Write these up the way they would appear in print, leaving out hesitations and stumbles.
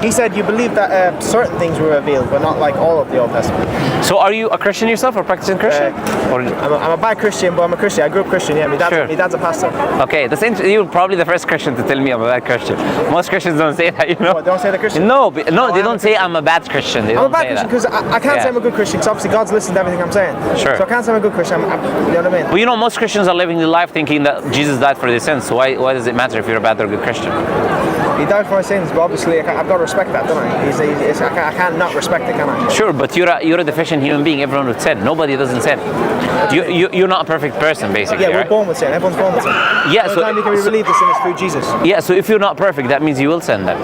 He said you believe that certain things were revealed, but not like all of the Old Testament. So are you a Christian yourself or practicing Christian? I'm a bad Christian, but I'm a Christian. I grew up Christian, yeah. My dad's a pastor. Okay, you're probably the first Christian to tell me I'm a bad Christian. Most Christians don't say that, you know. What, don't say the Christian? No, they don't say I'm a bad Christian. I'm a bad Christian because I can't say I'm a good Christian because obviously God's listened to everything I'm saying. Sure. So I can't say I'm a good Christian. You know what I mean? Well, you know, most Christians are living their life thinking that Jesus died for their sins. So why does it matter if you're a bad or good Christian? He died for my sins, but obviously I've got to respect that, don't I? I can't not respect it, can I? Sure, but you're a deficient human being. Everyone would sin. Nobody doesn't sin. You're not a perfect person, basically. Yeah, we're born with sin. Everyone's born with sin. Yeah, the only time you can be relieved of sin is through Jesus. Yeah, so if you're not perfect, that means you will sin then.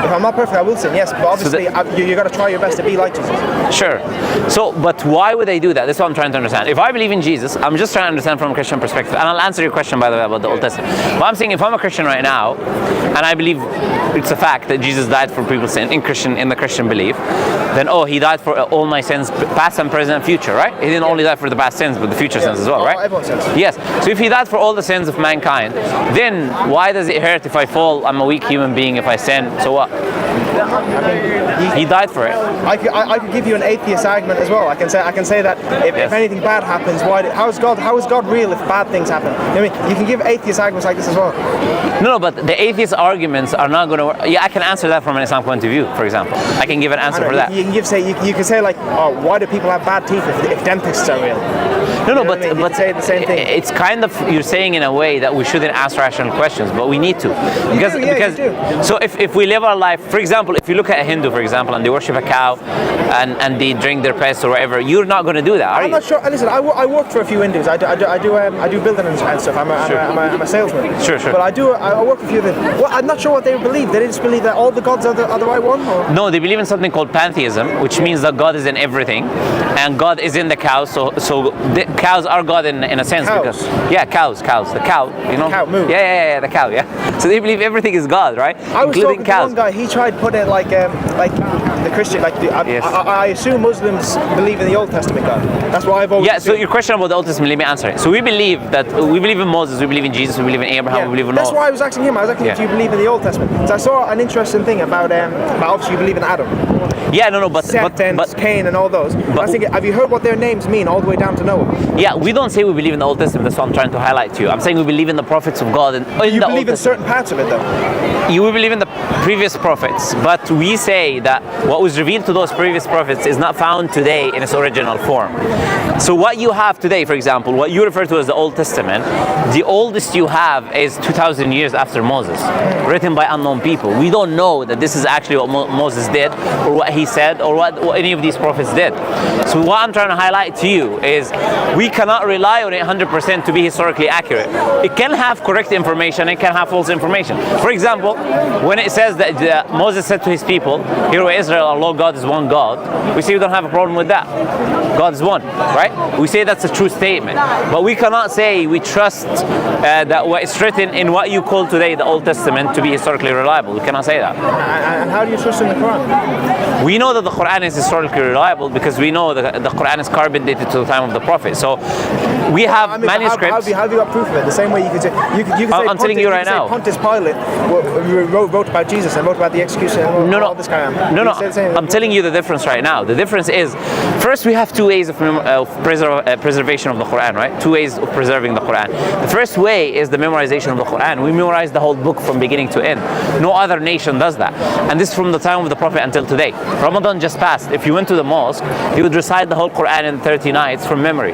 If I'm not perfect, I will sin, yes, but obviously you got to try your best to be like Jesus. Sure. So, but why would they do that? That's what I'm trying to understand. If I believe in Jesus, I'm just trying to understand from a Christian perspective. And I'll answer your question, by the way, about the Old Testament. But I'm saying if I'm a Christian right now, and I believe it's a fact that Jesus died for people's sin in the Christian belief, then he died for all my sins, past and present and future, right? He didn't only die for the past sins, but the future sins as well, right? Everyone's sins. Yes. So if he died for all the sins of mankind, then why does it hurt if I fall? I'm a weak human being if I sin. So what? He died for it. I could give you an atheist argument as well. I can say that if anything bad happens, how is God real if bad things happen? You know what I mean? You can give atheist arguments like this as well. No, but the atheist arguments are not going to work. Yeah, I can answer that from an Islamic point of view, for example. I can give an answer for that. You can say like, why do people have bad teeth if dentists are real? No, but say the same thing. It's kind of, you're saying in a way that we shouldn't ask rational questions, but we need to. Because so if we live our life, for example, if you look at a Hindu, for example, and they worship a cow and they drink their piss or whatever, you're not going to do that, are you? I'm not sure. Listen, I work for a few Hindus. I do building and stuff. I'm a salesman. Sure. But I work for a few of them. Well, I'm not sure what they believe. They just believe that all the gods are the right one? Or? No, they believe in something called pantheism, which means that God is in everything, and God is in the cows. So the cows are God in a sense. Cows. Because cows. The cow, you know. Cow, moo. Yeah, the cow. Yeah. So they believe everything is God, right? I was including talking cows. to one guy. He tried putting it like the Christian, Yes. I assume Muslims believe in the Old Testament God. That's what I've always. Yeah. So your question about the Old Testament, let me answer it. So we believe in Moses, we believe in Jesus, we believe in Abraham, we believe in. That's why I was asking him. I was asking him, do you believe in the Old Testament? So I saw an interesting thing about obviously you believe in Adam. Yeah, no, but Seth and Cain and all those. I was thinking, have you heard what their names mean all the way down to Noah? Yeah, we don't say we believe in the Old Testament. That's what I'm trying to highlight to you. I'm saying we believe in the prophets of God. You believe in certain parts of it, though. You will believe in the previous prophets, but we say that what was revealed to those previous prophets is not found today in its original form. So what you have today, for example, what you refer to as the Old Testament, the oldest you have is 2,000 years after Moses, written by unknown people. We don't know that this is actually what Moses did, or what he said, or what any of these prophets did. So what I'm trying to highlight to you is we cannot rely on it 100% to be historically accurate. It can have correct information, it can have false information. For example, when it says that Moses said to his people, "Hear, O Israel, our Lord God is one God," we say we don't have a problem with that. God is one, right? We say that's a true statement. But we cannot say we trust that what is written in what you call today the Old Testament to be historically reliable. We cannot say that. And how do you trust in the Quran? We know that the Quran is historically reliable because we know that the Quran is carbon dated to the time of the Prophet. So we have manuscripts. How have you got proof of it? The same way you could say, I'm telling you right now. Pontius Pilate wrote about Jesus and wrote about the execution and all this kind of. No. I'm telling you the difference right now. The difference is, first we have two ways of preservation of the Quran, right? Two ways of preserving the Quran. The first way is the memorization of the Quran. We memorize the whole book from beginning to end. No other nation does that. And this is from the time of the Prophet until today. Ramadan just passed. If you went to the mosque, you would recite the whole Quran in 30 nights from memory.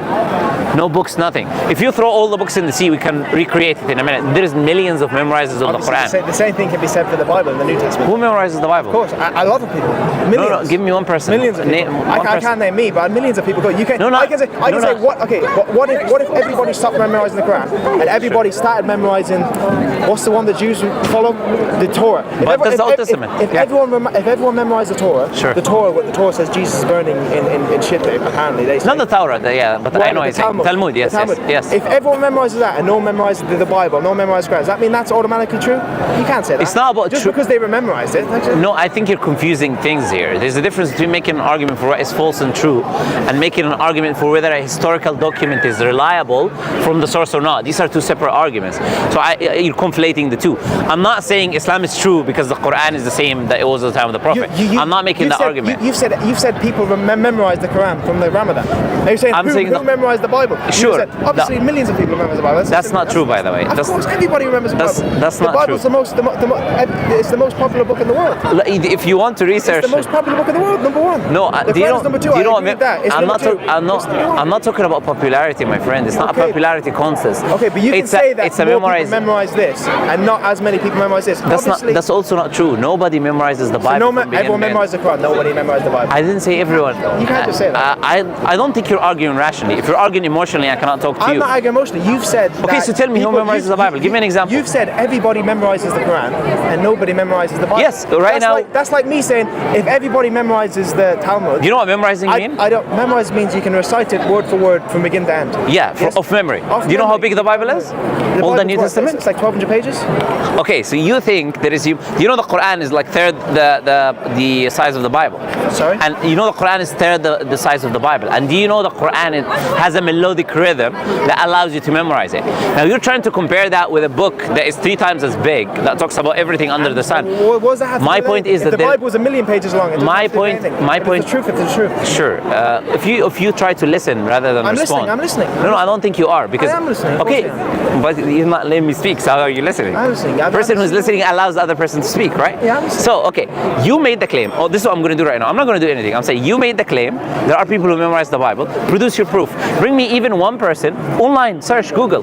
No books, nothing. If you throw all the books in the sea, we can recreate it in a minute. There is millions of memorizers of the Quran. The same thing can be said for the Bible in the New Testament. Who memorizes the Bible? Of course, a lot of people. Millions. No, give me one person. Millions of people. I can't name me, but millions of people go. You can. I can say what? Okay, what if everybody stopped memorizing the Quran and everybody started memorizing? What's the one the Jews follow? The Torah. That's the Old Testament. If everyone memorized the Torah, sure. the Torah says Jesus is burning in shit. Apparently, they say. Not the Torah, but I know it's Talmud. Yes. If everyone memorizes that and no one memorizes the Bible, no one memorizes Quran, does that mean that's automatically true? You can't say that. It's not about just because they memorized it. No, I think you're confusing things here. There's a difference between making an argument for what is false and true true and making an argument for whether a historical document is reliable from the source or not. These are two separate arguments. So you're conflating the two. I'm not saying Islam is true because the Quran is the same that it was at the time of the Prophet. I'm not making that argument. You've said people memorize the Quran from the Ramadan. Are you saying who memorized the Bible? Sure. Obviously, millions of people memorize the Bible. That's not true, by the way. Of course, everybody remembers the Bible. That's not true. The Bible's it's the most popular book in the world. If you want to research, it's the most popular book in the world, number one. No, the Quran is number two. I'm not talking about popularity, my friend. It's not a popularity contest. Okay, but you can say that more people memorize this, and not as many people memorize this. That's also not true. Nobody memorizes the Bible. So everyone memorizes the Quran. Nobody memorizes the Bible. I didn't say everyone. You can't just say that. I don't think you're arguing rationally. If you're arguing emotionally, I cannot talk to you. I'm not arguing emotionally. You've said. Okay, so tell me who memorizes the Bible. Give me an example. You've said everybody memorizes the Quran and nobody memorizes the Bible. Yes, right now. That's like me saying if everybody memorizes the Talmud. Do you know what memorizing means? I don't. Memorize means you can recite it word for word from begin to end. Yeah, of memory. Do you know how big the Bible is? All the New Testament? It's like 1,200 pages. Okay, so you think there is you know the Quran is like third the size of the Bible. Sorry? And you know the Quran is third the size of the Bible. And do you know the Quran has a melodic rhythm that allows you to memorize it? Now you're trying to compare that with a book that is 3 times as big that talks about everything under the sun. What does that have to do? My point is that the Bible was 1,000,000 pages long. My point. It's the truth. It's the truth. Sure. If you try to listen rather than respond. I'm listening. No, I don't think you are because I am listening. Okay, but you're not letting me speak. So how are you listening? I'm listening. The person who's listening allows the other person to speak, right? Yeah, I'm listening. So okay, you made the claim. Oh, this is what I'm going to do right now. I'm not going to do anything. I'm saying you made the claim. There are people who memorize the Bible. Produce your proof. Bring me even one person online. Search Google.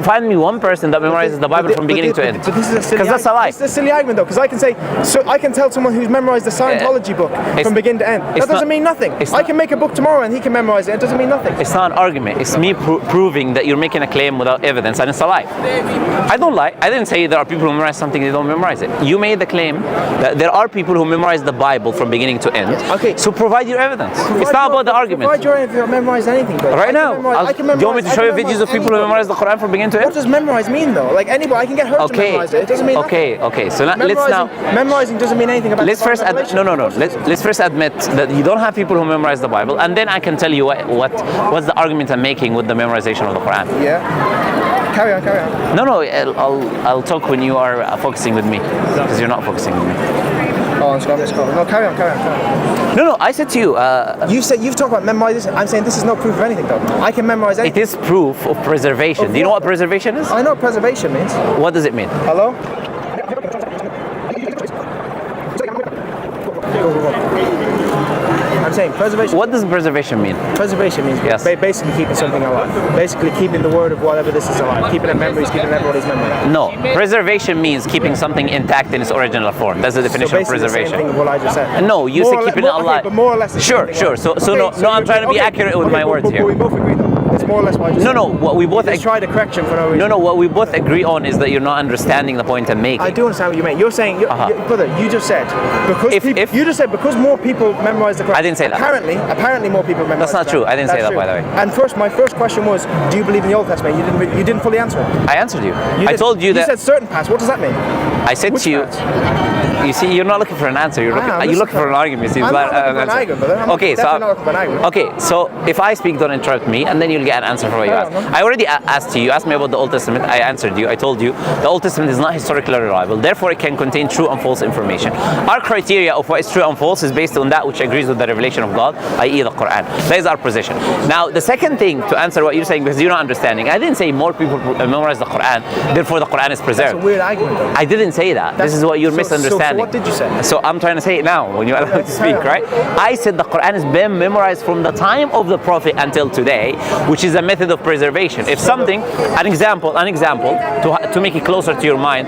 Find me one person that memorizes the Bible from beginning to end. But this is a silly because that's a lie. It's a silly argument though, because I can say, so I can tell someone who's memorized the Scientology book from begin to end. That doesn't mean nothing. I can make a book tomorrow and he can memorize it. It doesn't mean nothing. It's not an argument. It's me proving that you're making a claim without evidence, and it's a lie. I don't lie. I didn't say there are people who memorize something they don't memorize it. You made the claim that there are people who memorize the Bible from beginning to end. Okay. So provide your evidence. It's not about the argument. Provide your evidence if you don't memorize anything. Though. Right now, do you want me to show you videos of people who memorize the Quran from beginning to end? What does memorize mean though? Like anybody, I can get hurt to memorize it. It doesn't mean nothing. Okay. So let's now. Memorizing doesn't mean anything about. Let's first let's first admit that you don't have people who memorize the Bible, and then I can tell you what's the argument I'm making with the memorization of the Quran. Yeah. Carry on. No, I'll talk when you are focusing with me, because you're not focusing with me. Oh, I'm sorry. No, carry on. No, I said to you. You've talked about memorizing. I'm saying this is not proof of anything, though. I can memorize anything. It is proof of preservation. Do you know what preservation is? I know what preservation means. What does it mean? Hello? I'm saying preservation. What does preservation mean? Preservation means basically keeping something alive. Basically keeping the word of whatever this is alive. Keeping it memories, keeping everybody's memory. No, preservation means keeping something intact in its original form. That's the definition of preservation. The same thing of what I just said. No, you say keeping it alive. Okay, but more or less. Sure. So I'm trying to be accurate with my words here. We both agree though. It's more or less what I just said. No, what we both tried a correction for no reason. No, what we both agree on is that you're not understanding the point I'm making. I do understand what you mean. You're saying, brother, you just said because more people memorize the Quran. I didn't say that. Apparently more people memorize. That's not true. I didn't say that, by the way. And my first question was, do you believe in the Old Testament? You didn't fully answer it. I answered you. I told you that. You said certain parts. What does that mean? I said to you. You see, you're not looking for an answer. You're looking for an argument. I'm not looking for an argument, brother. Okay, so if I speak, don't interrupt me, and then you'll get an answer for what you asked. I already asked you. You asked me about the Old Testament. I answered you. I told you the Old Testament is not historically reliable. Therefore, it can contain true and false information. Our criteria of what is true and false is based on that which agrees with the revelation of God, i.e. the Quran. That is our position. Now, the second thing to answer what you're saying, because you're not understanding, I didn't say more people memorize the Quran, therefore the Quran is preserved. That's a weird argument, though. I didn't say that. This is what you're misunderstanding. So what did you say? So I'm trying to say it now when you allow me to speak, right? I said the Quran has been memorized from the time of the Prophet until today, which is a method of preservation. If something, an example, to make it closer to your mind,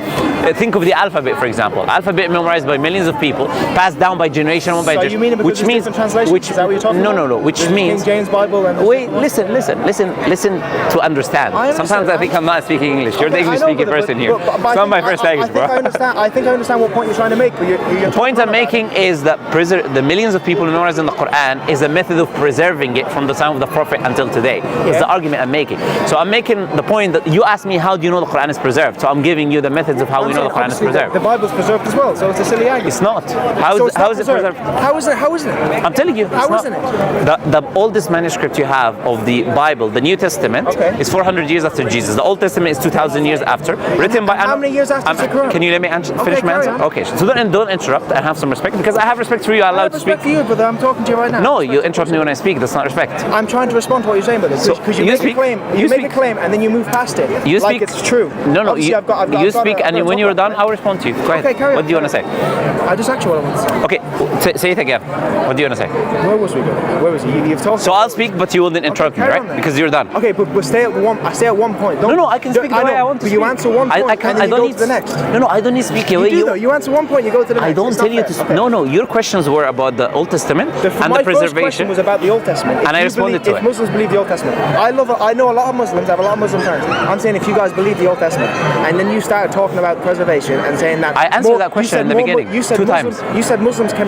think of the alphabet, for example. Alphabet memorized by millions of people, passed down by generation one by generation. Which means different translations? Is that what you're talking about? No. Which means King James Bible and wait, listen to understand. Sometimes I think I'm not speaking English. You're the English speaking person here. It's not my first language, bro. I think I understand what point you're trying to make. The point I'm making is that the millions of people memorizing the Quran is a method of preserving it from the time of the Prophet until today. Is the argument I'm making. So I'm making the point that you asked me, how do you know the Quran is preserved? So I'm giving you the methods of how we know the Quran is preserved. The Bible's preserved as well, so it's a silly argument. It's not. How is it preserved? How isn't it? I'm telling you. How isn't it? The oldest manuscript you have of the Bible, the New Testament, is 400 years after Jesus. The Old Testament is 2,000 years after. Written by how many years after the Quran? Can you let me finish my answer? Okay, so don't interrupt and have some respect, because I have respect for you. I'm allowed to speak. I have respect for you, but I'm talking to you right now. No, you interrupt me when I speak. That's not respect. I'm trying to respond to what you're saying, brother. Because you make a claim and then you move past it. You like speak. It's true. No. You speak, and when you're done, I'll respond to you. Go ahead. Okay, carry on. What do you want to say? I just asked you what I want to say. Okay, say it again. What do you want to say? Where was we going? Where was it? You've talked. So I'll speak, but you will then interrupt me, right? Because you're done. Okay, but stay at one. I stay at one point. No, I can speak the way I want to. But you answer one point and then you go to the next. No, I don't need to speak. You answer one point, you go to the next. I don't tell you to. No. Your questions were about the Old Testament and the preservation. My first question was about the Old Testament. And I responded to it. If Muslims believe the Old Testament, I know a lot of Muslims. I have a lot of Muslim friends. I'm saying if you guys believe the Old Testament, and then you started talking about preservation and saying that. I answered that question in the beginning. You said two times. You said Muslims can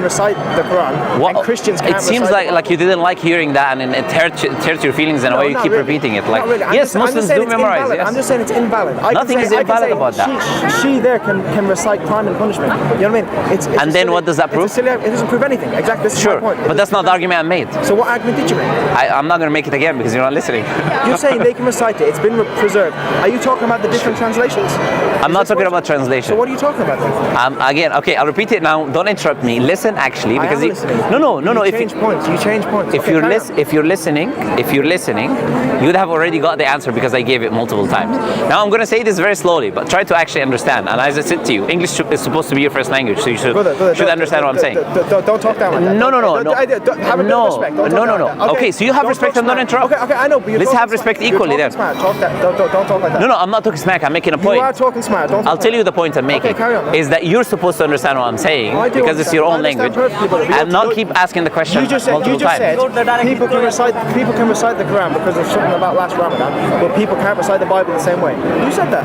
recite the Quran, and Christians can't. It seems like you didn't like hearing that, and it hurt your feelings, and why you keep repeating it. Like, yes, Muslims do memorize. Yes. I'm just saying it's invalid. Nothing is invalid about that. She there can recite crime and punishment. You know what I mean? It's and then what does that prove? It doesn't prove anything. Exactly. This is my point. But that's not the argument I made. So what argument did you make? I'm not going to make it again because you're not listening. You're saying they can recite it. It's been preserved. Are you talking about the different translations? I'm not talking about translation. So what are you talking about then? Again, okay, I'll repeat it now. Don't interrupt me. Listen, actually, because I am listening. No. You change points. If you're listening, you'd have already got the answer because I gave it multiple times. Now I'm going to say this very slowly, but try to actually understand. And as I said to you, English is supposed to be your first language, so you should understand what I'm saying. Don't talk down like that. No. Have a bit of respect. No. Okay, so you have respect and don't interrupt. Okay, I know. But let's have respect equally then. Don't talk like that. No, I'm not talking smack. I'm making a point. You are talking smart. I'll tell you the point I'm making. Okay, carry on. Is that you're supposed to understand what I'm saying because it's your own language, and not keep asking the question multiple times. People can recite the Quran because of something about last Ramadan, but people can't recite the Bible the same way. You said that.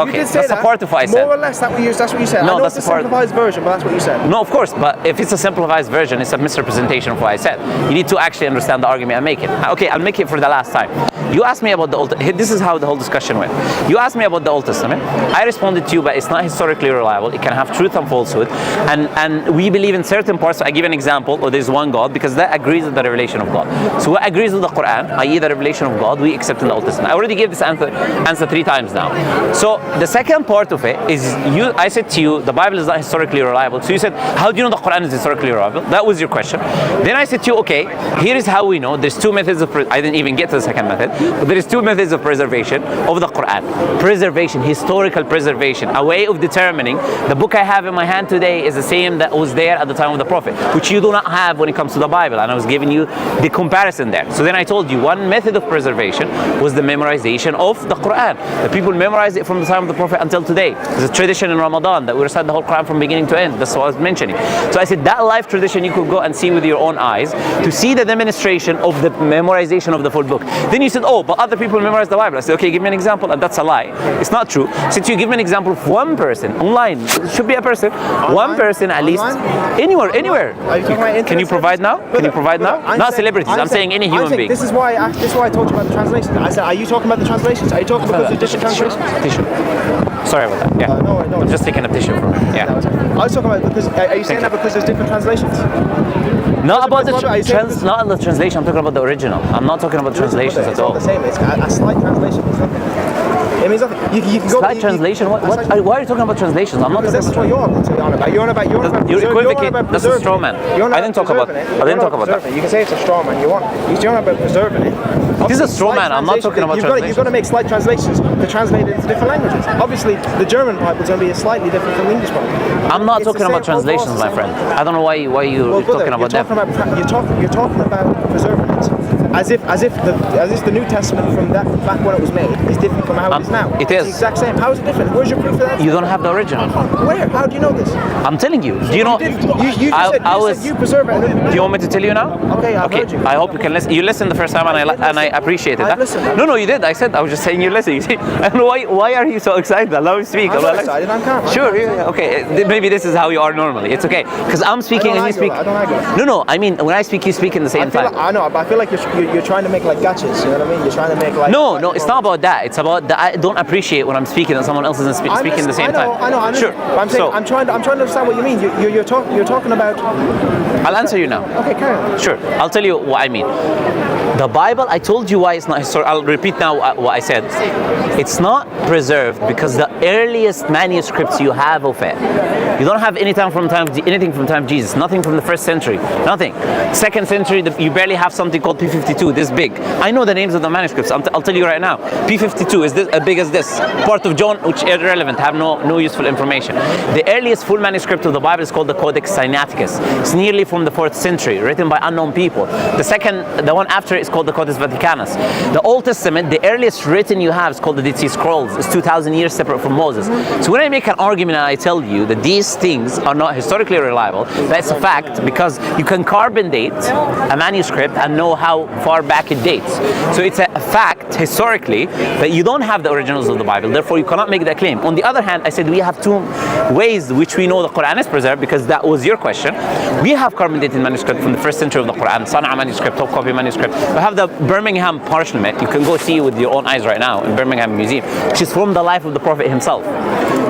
Okay, that's a part of what I said. More or less, that's what you said. No, I know that's it's a simplified version, but that's what you said. No, of course, but if it's a simplified version, it's a misrepresentation of what I said. You need to actually understand the argument I'm making. Okay, I'll make it for the last time. You asked me about the Old Testament. This is how the whole discussion went. You asked me about the Old Testament. I responded to you, but it's not historically reliable. It can have truth and falsehood. And we believe in certain parts. I give an example, or there's one God, because that agrees with the revelation of God. So what agrees with the Quran, i.e. the revelation of God, we accept in the Old Testament. I already gave this answer 3 times now. So the second part of it is, I said to you, the Bible is not historically reliable. So you said, how do you know the Quran is historically reliable? That was your question. Then I said to you, okay, here is how we know. There's 2 methods of, I didn't even get to the second method, but there is 2 methods of preservation of the Quran. Preservation, historical preservation, a way of determining the book I have in my hand today is the same that was there at the time of the Prophet, which you do not have when it comes to the Bible. And I was giving you the comparison there. So then I told you one method of preservation was the memorization of the Quran. The people memorize it from the time of the Prophet until today. There's a tradition in Ramadan that we recite the whole Quran from beginning to end. That's what I was mentioning. So I said that life tradition you could go and see with your own eyes to see the demonstration of the memorization of the full book. Then you said, oh, but other people memorize the Bible. I said, okay, give me an example, and that's a lie. It's not true. Since you give me an example of one person online, it should be a person, one person at least, anywhere. Can you provide now? Can you provide now? Not celebrities. I'm saying any human being. This is why I told you about the translations. I said, are you talking about the translations? Are you talking because of different translations? Tissue. Sorry about that. Yeah. No. I'm just taking a tissue from it. Yeah. I was talking about because. Are you saying that because there's different translations? Not about the translation. I'm talking about the original. I'm not talking about translations at all. It's not the same. It's a slight translation. It's nothing. It means nothing. You can go. Slight translation? Why are you talking about translations? I'm not talking about. That's what you're on about. You're equivocating. That's a straw man. I didn't talk about that. You can say it's a straw man. You're on about preserving it. This is a straw man. I'm not talking about translations. You've got to make slight translations to translate it into different languages. Obviously, the German Bible is going to be slightly different from the English Bible. I'm not talking about translations, my friend. I don't know why you're talking about that. You're talking about preserving it. as if the New Testament from back when it was made is different from how it is now. It is the exact same. How is it different? Where's your proof for that? You don't have the original. Where? How do you know this? I'm telling you. Do you know? You said you preserve it. Do you want me to tell you now? Okay, I've heard you. I hope you can listen. You listened the first time, and I appreciated that. No, you did. I was just saying you listen. You see, and why are you so excited? Allow me to speak. I'm not excited. I'm calm. Sure. Yeah, okay. Maybe this is how you are normally. It's okay. Because I'm speaking and you speak. I don't argue. No. I mean, when I speak, you speak in the same time. I know, but I feel like you're trying to make like gotchas. You know what I mean? You're trying to make like. No. It's not about that. It's about that I don't appreciate when I'm speaking and someone else isn't speaking at the same time. I know. Sure. But I'm saying I'm trying to understand what you mean. You're talking about. I'll answer you now. Okay, carry on. Sure. I'll tell you what I mean. The Bible, I told you why it's not historical. I'll repeat now what I said. It's not preserved because the earliest manuscripts you have of it, you don't have anything from the time of Jesus, nothing from the 1st century, nothing. 2nd century, you barely have something called P52, this big. I know the names of the manuscripts. I'll tell you right now. P52 is this as big as this. Part of John, which is irrelevant, have no useful information. The earliest full manuscript of the Bible is called the Codex Sinaiticus. It's nearly from the 4th century, written by unknown people. The one after it is called the Codex Vaticanus. The Old Testament, the earliest written you have is called the Dead Sea Scrolls. It's 2,000 years separate from Moses. So when I make an argument and I tell you that these things are not historically reliable, that's a fact because you can carbon date a manuscript and know how far back it dates. So it's a fact historically that you don't have the originals of the Bible, therefore you cannot make that claim. On the other hand, I said we have two ways which we know the Quran is preserved because that was your question. We have carbon dated manuscript from the 1st century of the Quran, Sana'a manuscript, top copy manuscript. We have the Birmingham parchment. You can go see with your own eyes right now in Birmingham Museum, which is from the life of the Prophet himself.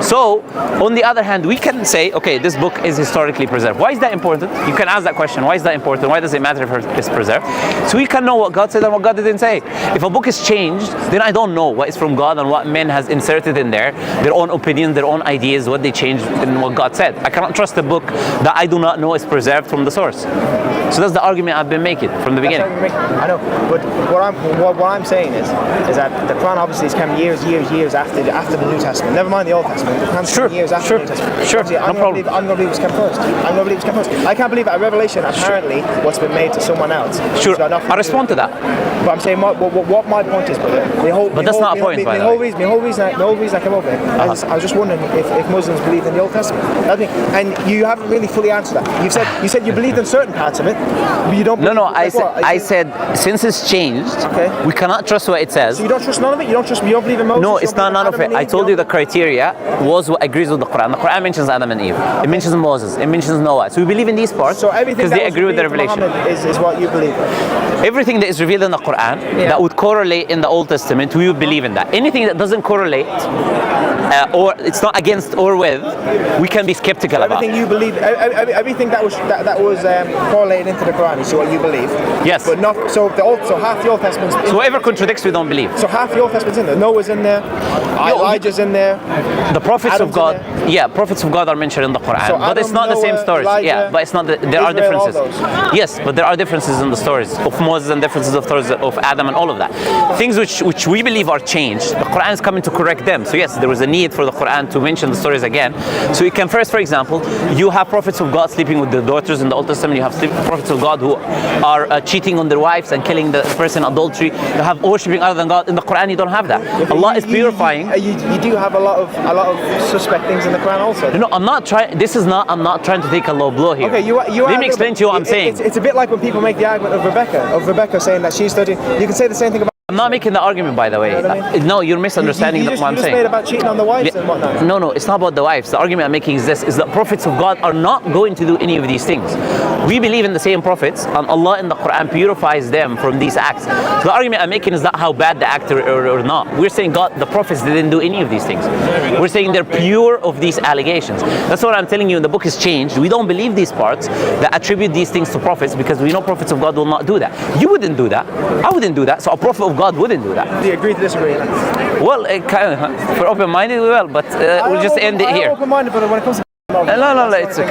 So, on the other hand, we can say, okay, this book is historically preserved. Why is that important? You can ask that question. Why is that important? Why does it matter if it's preserved? So we can know what God said and what God didn't say. If a book is changed, then I don't know what is from God and what men has inserted in there, their own opinions, their own ideas, what they changed in what God said. I cannot trust a book that I do not know is preserved from the source. So that's the argument I've been making from the beginning. I know, but what I'm saying is that the Quran obviously has come years after the New Testament. Never mind the Old Testament. The Quran's come years after the New Testament. Sure. I'm going to believe it's come first. I can't believe that a revelation apparently what's been made to someone else. Sure. I respond to that. But I'm saying what my point is, but that's not a point, by the way. The whole reason I came over here, I was just wondering if Muslims believe in the Old Testament. And you haven't really fully answered that. You said you believed in certain parts of it, but you don't. No. I said since it's changed, we cannot trust what it says. So you don't trust none of it. You don't believe in Moses. No, it's not none of it. I told you the criteria was what agrees with the Quran. The Quran mentions Adam and Eve. It mentions Moses. It mentions Noah. So we believe in these parts because they agree with the revelation. Is what you believe in. Everything that is revealed in the Quran that would correlate in the Old Testament, we would believe in that. Anything that doesn't correlate or it's not against or with, we can be skeptical about. Everything you believe, everything that was correlated into the Quran is what you believe. Yes. But not so half the Old Testament. So whatever contradicts, we don't believe. So half the Old Testament's in there. Noah's in there. Elijah's in there. The prophets of God. Prophets of God are mentioned in the Quran, so but it's not the same stories. Elijah, but it's not. There are differences. Yes, but there are differences in the stories of Moses and differences of stories of Adam and all of that. Things which we believe are changed. The Quran is coming to correct them. So yes, there was a need for the Quran to mention the stories again. So you can first, for example, you have prophets of God sleeping with their daughters in the Old Testament. You have prophets of God who are cheating on their wives and killing the person adultery. You have worshipping other than God. In the Quran, you don't have that. Allah is purifying. You do have a lot of suspect things in the Quran also. No, I'm not trying. I'm not trying to take a low blow here. Okay, let me explain to you what I'm saying. It's a bit like when people make the argument of Rebecca saying that she's studying. You can say the same thing about. I'm not making the argument, by the way. You know what I mean? No, you're misunderstanding what I'm saying. You just made about cheating on the wives and whatnot. No, it's not about the wives. The argument I'm making is this: is that prophets of God are not going to do any of these things. We believe in the same prophets, and Allah in the Quran purifies them from these acts. So the argument I'm making is not how bad the act or not. We're saying the prophets didn't do any of these things. We're saying they're pure of these allegations. That's what I'm telling you. The book is changed. We don't believe these parts that attribute these things to prophets because we know prophets of God will not do that. You wouldn't do that. I wouldn't do that. So a prophet of God wouldn't do that. Do you agree to disagree? Well, if we're open-minded, we will, but we'll just end it here. I'm open-minded, but when it comes to no, it's okay.